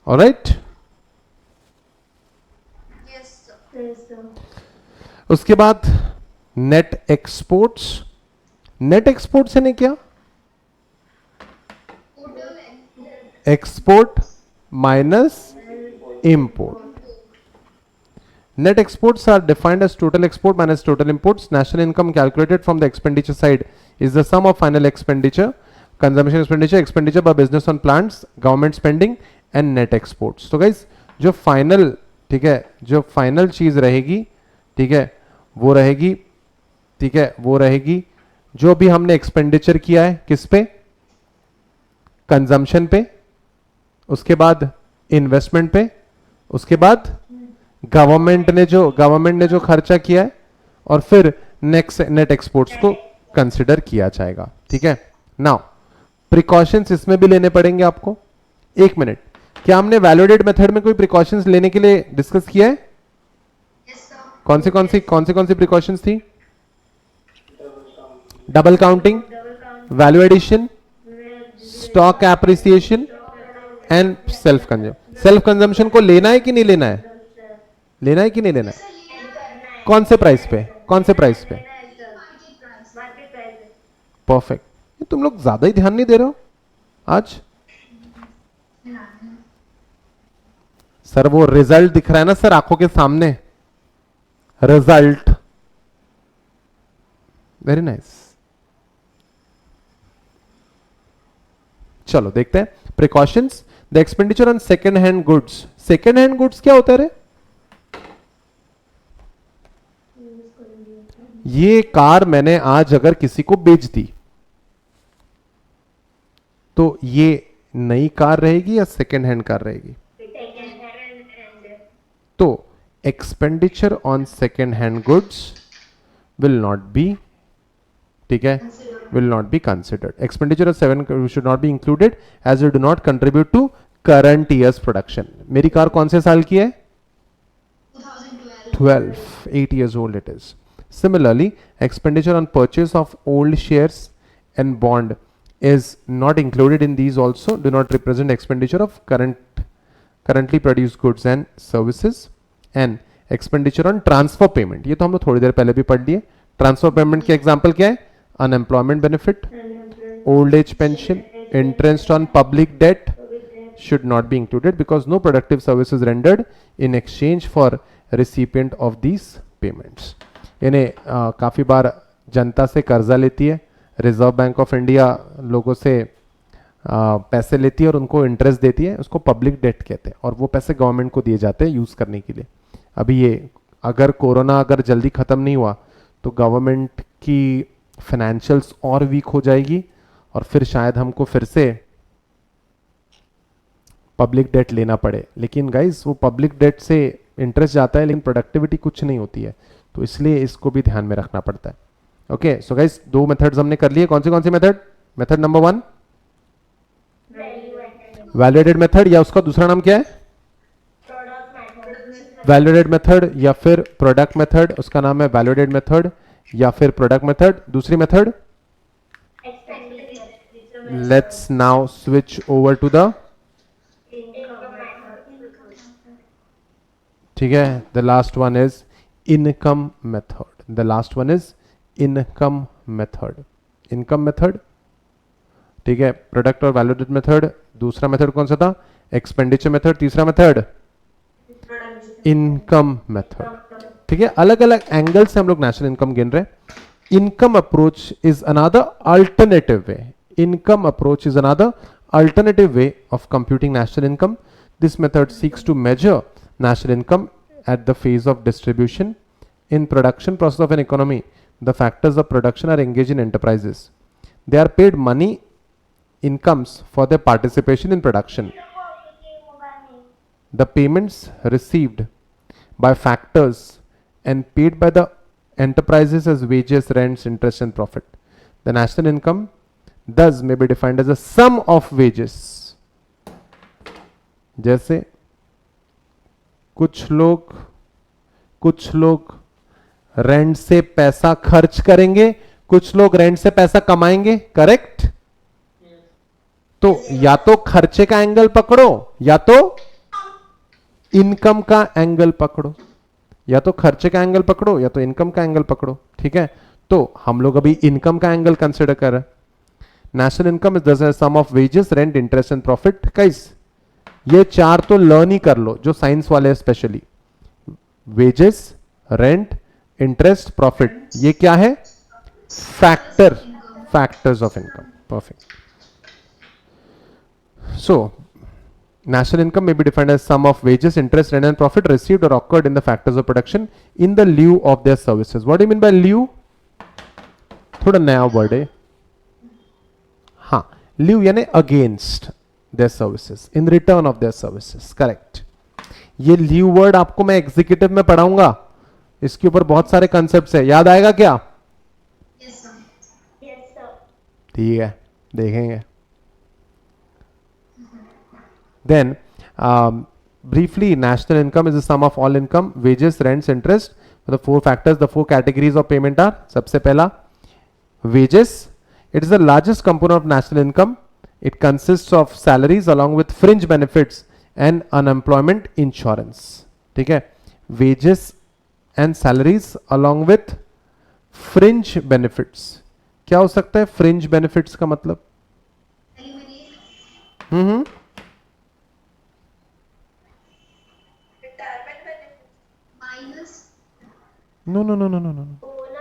[SPEAKER 1] Alright.
[SPEAKER 2] Yes, sir. Yes, sir.
[SPEAKER 1] उसके बाद नेट एक्सपोर्ट्स। नेट एक्सपोर्ट्स यानी क्या?
[SPEAKER 2] Total
[SPEAKER 1] export minus import. Net exports are defined as total export minus total imports. National income calculated from the expenditure side is the sum of final expenditure, consumption expenditure, expenditure by business on plants, government spending and net exports. तो guys जो final, ठीक है, जो final चीज रहेगी, ठीक है, वो रहेगी, ठीक है, वो रहेगी जो भी हमने एक्सपेंडिचर किया है किस पे? कंजम्पशन पे, उसके बाद इन्वेस्टमेंट पे, उसके बाद गवर्नमेंट ने जो खर्चा किया है, और फिर नेक्स्ट नेट एक्सपोर्ट्स को कंसिडर किया जाएगा। ठीक है, नाउ प्रिकॉशंस इसमें भी लेने पड़ेंगे आपको। एक मिनट, क्या हमने वैल्यूडेड मेथड में कोई प्रिकॉशंस लेने के लिए डिस्कस किया है?
[SPEAKER 2] Yes, sir.
[SPEAKER 1] कौन सी प्रिकॉशंस थी? Double counting, value addition, stock appreciation and self consumption. Self consumption को लेना है कि नहीं लेना है? लेना है कि नहीं लेना है? कौन से प्राइस पे? कौन से प्राइस पे? परफेक्ट। तुम लोग ज्यादा ही ध्यान नहीं दे रहे हो आज। सर वो रिजल्ट दिख रहा है ना सर आंखों के सामने, रिजल्ट। Very nice. चलो देखते हैं precautions. The expenditure on second hand goods. Second hand goods क्या होता है रे? ये कार मैंने आज अगर किसी को बेच दी तो ये नई कार रहेगी या सेकेंड हैंड कार रहेगी? तो expenditure on second hand goods will not be, ठीक है, will not be considered. Expenditure of seven should not be included as it do not contribute to current years production. मेरी car कौन से साल की है? 12, 8 years old it is. Similarly, expenditure on purchase of old shares and bond is not included in these also, do not represent expenditure of currently produced goods and services. And expenditure on transfer payment, ये तो हम लोग थोड़ी देर पहले भी पढ़ लिए। Transfer payment के एग्जाम्पल क्या है? Unemployment benefit, old age pension, interest on public date should not be included because no productive service is rendered in exchange for recipient of these payments. यानी काफ़ी बार जनता से कर्जा लेती है, रिजर्व बैंक ऑफ इंडिया लोगों से पैसे लेती है और उनको इंटरेस्ट देती है, उसको पब्लिक डेट कहते हैं, और वो पैसे गवर्नमेंट को दिए जाते हैं यूज़ करने के लिए। अभी ये अगर कोरोना अगर जल्दी ख़त्म नहीं हुआ तो गवर्नमेंट की फाइनेंशियल्स और वीक हो जाएगी और फिर शायद हमको फिर से पब्लिक डेट लेना पड़े। लेकिन गाइज वो पब्लिक डेट से इंटरेस्ट जाता है लेकिन प्रोडक्टिविटी कुछ नहीं होती है, तो इसलिए इसको भी ध्यान में रखना पड़ता है। ओके, सो गाइज दो मेथड्स हमने कर लिए। कौन से मेथड? मेथड नंबर 1 वैल्यूएडेड मेथड, या उसका दूसरा नाम क्या है? वैल्यूएडेड मेथड या फिर प्रोडक्ट मेथड। उसका नाम है वैल्यूएडेड मेथड या फिर प्रोडक्ट मेथड। दूसरी method, let's now switch over to the, ठीक है, the last one is income method. The last one is income method. Income method, ठीक है, प्रोडक्ट और वैल्यूएडेड मेथड। दूसरा मेथड कौन सा था? Expenditure method. तीसरा मेथड इनकम मेथड। ठीक है, अलग अलग एंगल से हम लोग नेशनल इनकम गिन रहे हैं। Income approach is another alternative way. Income approach is another alternative way of computing national income. This method seeks to measure national income at the phase of distribution. In production process of an economy, the factors of production are engaged in enterprises. They are paid money incomes for their participation in production. The payments received by factors and paid by the enterprises as wages, rents, interest and profit. The national income thus may be defined as a sum of wages. जैसे कुछ लोग rent से पैसा खर्च करेंगे, कुछ लोग rent से पैसा कमाएंगे, करेक्ट? तो या तो खर्चे का एंगल पकड़ो या तो इनकम का एंगल पकड़ो, या तो खर्चे का एंगल पकड़ो या तो इनकम का एंगल पकड़ो, ठीक है। तो हम लोग अभी इनकम का एंगल कंसिडर कर रहे हैं। National income is the sum of wages, rent, interest and profit. Guys ये चार तो लर्न ही कर लो, जो साइंस वाले हैं specially. Wages, rent, interest, profit, ये क्या है? Factors of income. Perfect. So national income may be defined as sum of wages, interest, rent and profit received or occurred in the factors of production in the lieu of their services. What do you mean by lieu? थोड़ा नया word है। हाँ, lieu यानी against their services, in return of their services, correct। ये lieu word आपको मैं executive में पढ़ाऊंगा, इसके ऊपर बहुत सारे कंसेप्ट है, याद आएगा क्या?
[SPEAKER 2] Yes, sir. Yes, sir.
[SPEAKER 1] ठीक है, देखेंगे। Then, briefly, national income is the sum of all income, wages, rents, interest. The four factors, the four categories of payment are: सबसे पहला wages. It is the largest component of national income. It consists of salaries along with fringe benefits and unemployment insurance. ठीक है, wages and salaries along with fringe benefits. क्या हो सकता है fringe benefits का मतलब?
[SPEAKER 2] Eliminate.
[SPEAKER 3] Retirement benefits.
[SPEAKER 2] Minus.
[SPEAKER 1] No.
[SPEAKER 2] Bonus.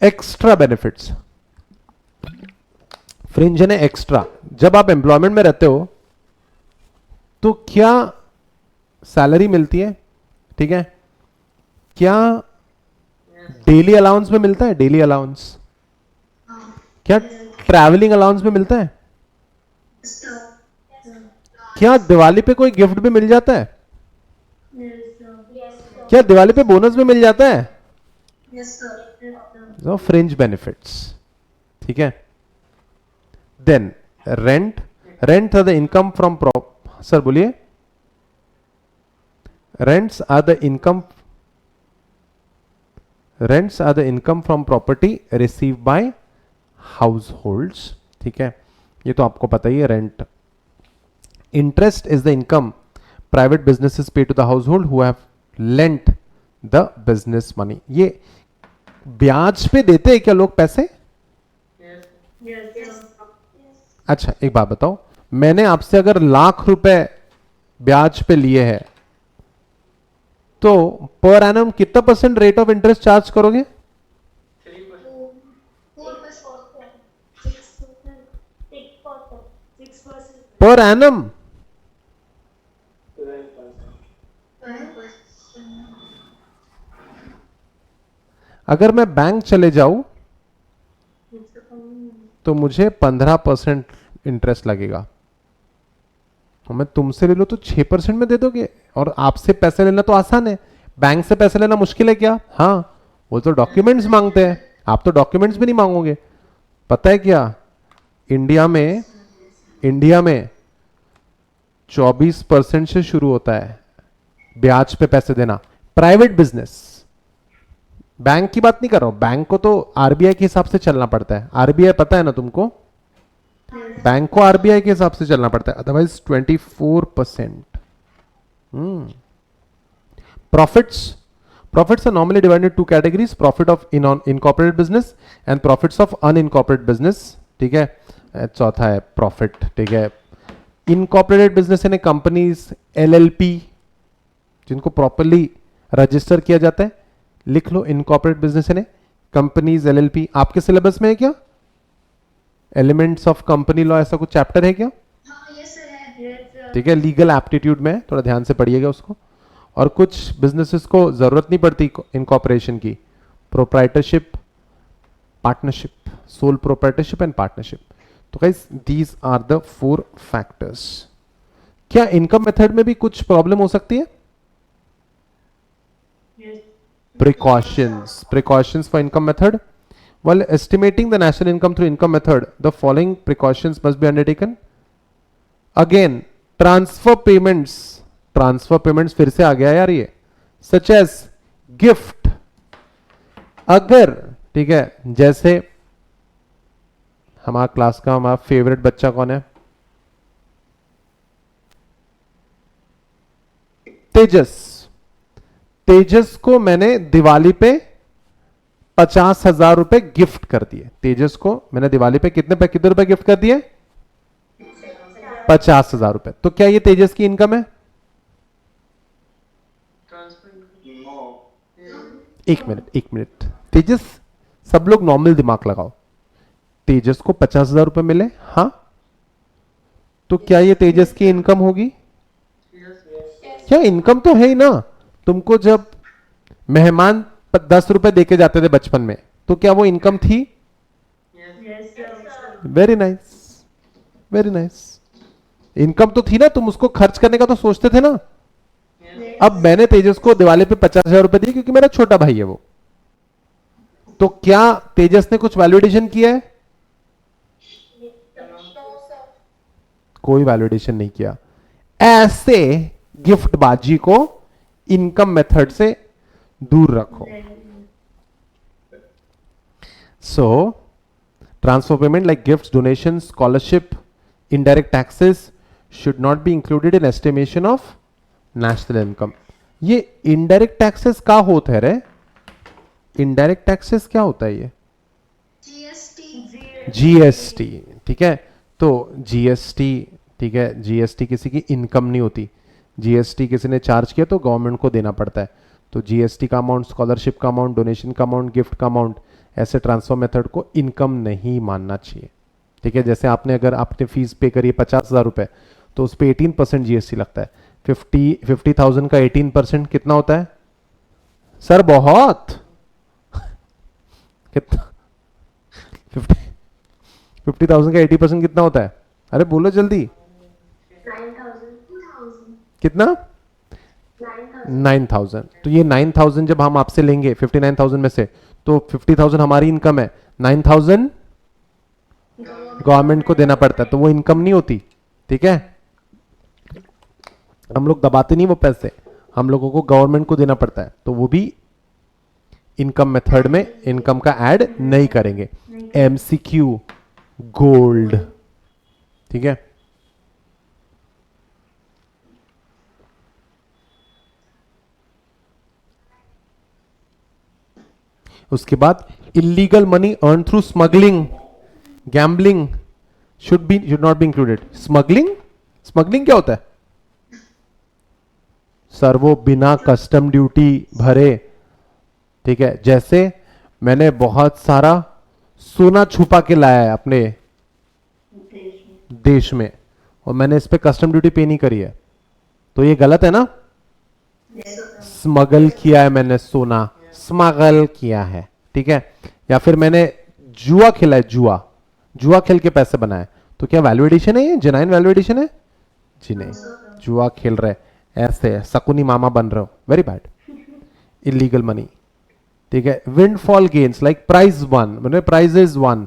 [SPEAKER 1] Extra benefits. Fringe है extra. जब आप एम्प्लॉयमेंट में रहते हो तो क्या सैलरी मिलती है, ठीक है, क्या डेली अलाउंस में मिलता है? Daily allowance. क्या ट्रैवलिंग अलाउंस में मिलता है?
[SPEAKER 2] Sir.
[SPEAKER 1] क्या दिवाली पे कोई गिफ्ट भी मिल जाता है?
[SPEAKER 2] Yes, sir. Yes, sir.
[SPEAKER 1] क्या दिवाली पे बोनस भी मिल जाता है?
[SPEAKER 2] Yes, sir. Yes, sir.
[SPEAKER 1] So fringe benefits, ठीक है। Then rent are the income from sir बोलिए। rents are the income from property received by households, ठीक है, ये तो आपको पता ही है rent. Interest is the income private businesses pay to the household who have lent the business money. ये ब्याज पे देते हैं क्या लोग पैसे?
[SPEAKER 4] Yes.
[SPEAKER 2] Yes, sir.
[SPEAKER 1] अच्छा एक बात बताओ, मैंने आपसे अगर लाख रुपए ब्याज पे लिए हैं तो पर एनम कितना percent rate of interest charge करोगे?
[SPEAKER 4] 3%.
[SPEAKER 2] 4%. 6%. 6%. 6%.
[SPEAKER 1] Per annum?
[SPEAKER 2] 5%.
[SPEAKER 1] अगर मैं बैंक चले जाऊं तो मुझे 15% इंटरेस्ट लगेगा, और मैं तुमसे ले लो तो 6% में दे दोगे। और आपसे पैसे लेना तो आसान है, बैंक से पैसे लेना मुश्किल है क्या? हाँ, वो तो डॉक्यूमेंट्स मांगते हैं, आप तो डॉक्यूमेंट्स भी नहीं मांगोगे। पता है क्या, इंडिया में 24% से शुरू होता है ब्याज पे पैसे देना। प्राइवेट बिजनेस, बैंक की बात नहीं कर रहा हूं, बैंक को तो आरबीआई के हिसाब से चलना पड़ता है। आरबीआई पता है ना तुमको? बैंक को आरबीआई के हिसाब से चलना पड़ता है, otherwise 24%। Profits are normally divided two categories: profit of incorporated business and profits of unincorporated business, ठीक है। चौथा है प्रॉफिट, ठीक है। इनकॉर्पोरेटेड बिजनेस यानी कंपनीज, एलएलपी, जिनको प्रॉपरली रजिस्टर किया जाता है, लिख लो। इनकॉर्पोरेट बिजनेस यानी कंपनीज, एलएलपी। आपके सिलेबस में है क्या एलिमेंट्स ऑफ कंपनी लॉ, ऐसा कुछ चैप्टर है क्या?
[SPEAKER 2] हाँ, yes, sir. है. Yes, sir.
[SPEAKER 1] ठीक है, लीगल एप्टीट्यूड में थोड़ा ध्यान से पढ़िएगा उसको। और कुछ बिजनेसेस को जरूरत नहीं पड़ती इनकॉर्पोरेशन की: proprietorship, partnership, sole proprietorship and partnership. तो guys these are the 4 factors. क्या इनकम मेथड में भी कुछ प्रॉब्लम हो सकती है?
[SPEAKER 2] Yes.
[SPEAKER 1] Precautions for income method. While estimating the national income through income method, the following precautions must be undertaken. Again, transfer payments फिर से आ गया यार ये, such as gift। अगर, ठीक है, जैसे हमारा क्लास का हमारा फेवरेट बच्चा कौन है? तेजस। तेजस को मैंने दिवाली पे 50,000 रुपए गिफ्ट कर दिए। तेजस को मैंने दिवाली पे कितने रुपए गिफ्ट कर दिए? 50,000 रुपए। तो क्या ये तेजस की इनकम है? एक मिनट तेजस, सब लोग नॉर्मल दिमाग लगाओ। तेजस को 50,000 रुपए मिले, हाँ, तो क्या ये तेजस की इनकम होगी? क्या इनकम तो है ही ना। तुमको जब मेहमान 10 रुपए देके जाते थे बचपन में, तो क्या वो इनकम थी? Very nice, very nice. Income तो थी ना, तुम उसको खर्च करने का तो सोचते थे ना। अब मैंने तेजस को दिवाली पे 50,000 रुपए दिए क्योंकि मेरा छोटा भाई है वो। तो क्या तेजस ने कुछ वैल्यूएशन किया है? कोई वैल्यूएशन नहीं किया। ऐसे गिफ्टबाजी को इनकम मेथड से दूर रखो। सो transfer payment like gifts, donation, scholarship, indirect taxes should not be included in estimation of national income. ये इनडायरेक्ट टैक्सेस का होता है रे? इनडायरेक्ट टैक्सेस क्या होता है ये? जीएसटी। ठीक है, तो जीएसटी, ठीक है, जीएसटी किसी की इनकम नहीं होती। जीएसटी किसी ने चार्ज किया तो गवर्नमेंट को देना पड़ता है। तो जीएसटी का अमाउंट, स्कॉलरशिप का अमाउंट, डोनेशन का अमाउंट, गिफ्ट का अमाउंट, ऐसे ट्रांसफर मेथड को इनकम नहीं मानना चाहिए। ठीक है, जैसे आपने अगर आपने फीस पे करी 50,000 रुपए, तो उस पर 18% जीएसटी लगता है। 50,000 का 18% कितना होता है सर? बहुत कितना? 50,000 का 80% कितना होता है? अरे बोलो जल्दी।
[SPEAKER 2] 9,000.
[SPEAKER 1] कितना? 9,000। तो ये 9,000 जब हम आपसे लेंगे 59,000 में से, तो 50,000 हमारी इनकम है, 9,000 गवर्नमेंट को देना पड़ता है, तो वो इनकम नहीं होती। ठीक है, हम लोग दबाते नहीं वो पैसे, हम लोगों को गवर्नमेंट को देना पड़ता है, तो वो भी इनकम मेथड में इनकम का ऐड नहीं करेंगे। MCQ gold. ठीक है, उसके बाद illegal money earn through smuggling, gambling should not be included. Smuggling क्या होता है सर? वो बिना कस्टम ड्यूटी भरे। ठीक है, जैसे मैंने बहुत सारा सोना छुपा के लाया है अपने देश में, और मैंने इस पे कस्टम ड्यूटी पे नहीं करी है, तो ये गलत है ना? स्मगल किया है मैंने, सोना स्मगल किया है। ठीक है, या फिर मैंने जुआ खेला है, जुआ खेल के पैसे बनाए, तो क्या वैल्यूएडिशन है? ये जेन्युइन वैल्यूएडिशन है? जी नहीं, जुआ खेल रहे, ऐसे शकुनी मामा बन रहे हो, वेरी बैड, इलीगल मनी। ठीक है, windfall gains like prize won, मैंने प्राइजेस वन,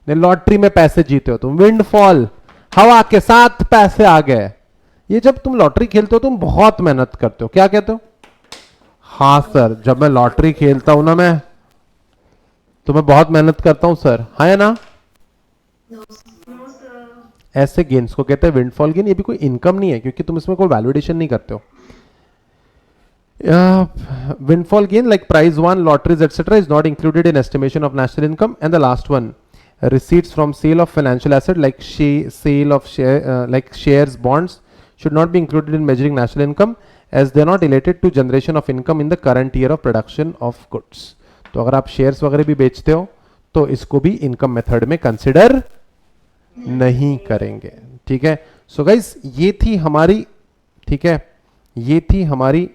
[SPEAKER 1] ने लॉटरी में पैसे जीते हो तुम, विंडफॉल, हवा के साथ पैसे आ गए। ये जब तुम लॉटरी खेलते हो तुम बहुत मेहनत करते हो, क्या कहते हो? हाँ सर, जब मैं लॉटरी खेलता हूं ना मैं, तो मैं बहुत मेहनत करता हूं सर, हाँ या ना? ऐसे गेन्स को कहते हैं विंडफॉल गेन। ये भी कोई इनकम नहीं है क्योंकि तुम इसमें कोई वैल्यूएशन नहीं करते हो। Windfall gain like prize one, lotteries, etc. is not included in estimation of national income. And the last one, receipts from sale of financial asset like sale of like shares, bonds should not be included in measuring national income as they are not related to generation of income in the current year of production of goods. तो अगर आप shares वगैरह भी बेचते हो तो इसको भी इनकम मेथड में कंसिडर नहीं करेंगे। ठीक है, सो गाइस ये थी हमारी, ठीक है, ये थी हमारी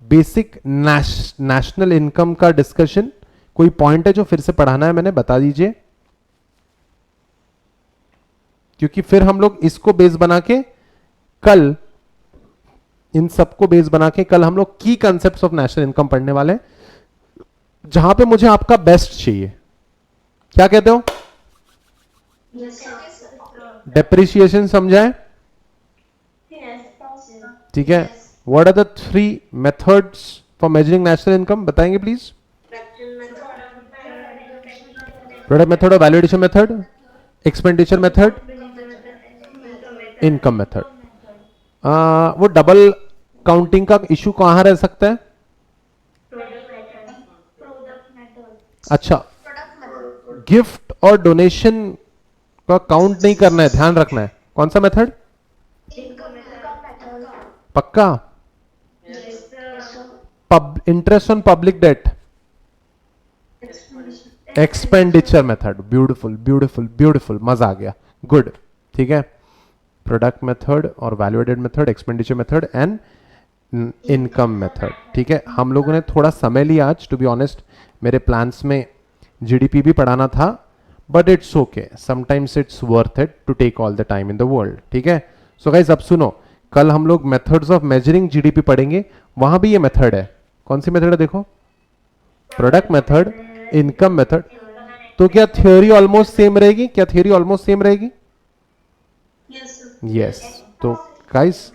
[SPEAKER 1] बेसिक नेशनल इनकम का डिस्कशन। कोई पॉइंट है जो फिर से पढ़ाना है मैंने, बता दीजिए, क्योंकि फिर हम लोग इसको बेस बना के कल, इन सबको बेस बना के कल हम लोग की कंसेप्ट्स ऑफ नेशनल इनकम पढ़ने वाले हैं, जहां पे मुझे आपका बेस्ट चाहिए। क्या कहते हो? डेप्रिसिएशन समझाए? ठीक है, what are the 3 methods for measuring national income, बताएंगे प्लीज? प्रोडक्ट मेथड और value addition method, expenditure method, income method. वो डबल काउंटिंग का इशू कहां रह सकता है? अच्छा, गिफ्ट और डोनेशन का काउंट नहीं करना है, ध्यान रखना है। कौन सा मेथड? पक्का? Interest on public debt, expenditure method. Beautiful beautiful beautiful, मजा आ गया, गुड। ठीक है, प्रोडक्ट मेथड और value added method, expenditure method and income method. ठीक है, हम लोगों ने थोड़ा समय लिया आज, टू बी ऑनेस्ट। मेरे प्लान्स में जीडीपी भी पढ़ाना था, but it's okay, sometimes it's worth it to take all the time in the world. ठीक है, सो गाइस अब सुनो, कल हम लोग मेथड्स ऑफ मेजरिंग जीडीपी पढ़ेंगे, वहां भी ये मेथड है। कौन सी मेथड है देखो? Product method, income method. तो क्या थ्योरी ऑलमोस्ट सेम रहेगी? क्या थ्योरी ऑलमोस्ट सेम रहेगी? यस। तो गाइस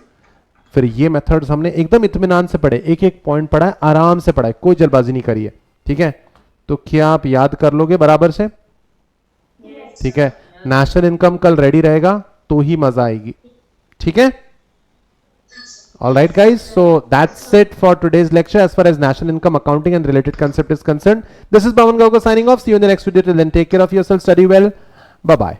[SPEAKER 1] फिर ये मेथड्स हमने एकदम इत्मीनान से पढ़े, एक एक पॉइंट पढ़ा है, आराम से पढ़ा है, कोई जल्दबाजी नहीं करी है। ठीक है, तो क्या आप याद कर लोगे बराबर से? ठीक है, नेशनल इनकम कल रेडी रहेगा तो ही मजा आएगी। ठीक है, all right guys, so that's it for today's lecture as far as national income accounting and related concept is concerned. This is Pawan Gauka signing off. See you in the next video. Till then, take care of yourself, study well, bye bye.